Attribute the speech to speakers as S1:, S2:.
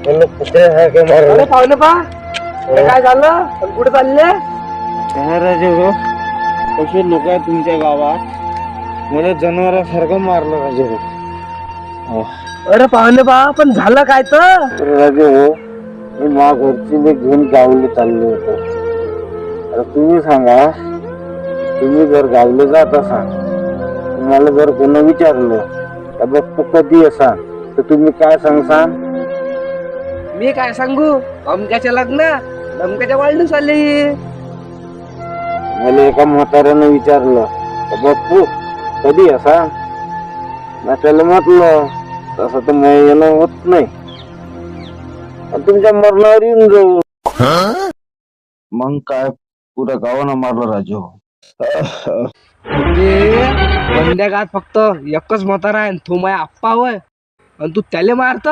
S1: बोलो कुठे आहे का मारलं
S2: पाहुणे पा काय झालं कुठे चालले?
S1: राजे हो कसे लोक आहेत तुमच्या गावात मला जनावरासारखं मारलं राजे हो
S2: अरे पाहुणे पा पण झालं काय तर?
S1: राजे हो मी मा घरची घेऊन गावले चाललो होतो. आता तुम्ही सांगा तुम्ही जर गावले जात असाल तुम्हाला जर कोणी विचारलं तर बाप्पू कधी असाल तर तुम्ही काय सांगसान?
S2: मी काय सांगू अमक्याच्या लग्न अमक्याच्या वाढदिवस आली.
S1: मला एका म्हाताऱ्यानं विचारलं तर बाप्पू कधी असा मी त्याला म्हटलं तसं तर मी येणं होत नाही पण तुमच्या मरणावर येऊन जाऊ. मग काय पुऱ्या गावानं मारलं राजू.
S2: म्हणजे बंद्या गात फक्त एकच म्हातारा आहे तो माझ्या आप्पा होय आणि तू त्याले मारत.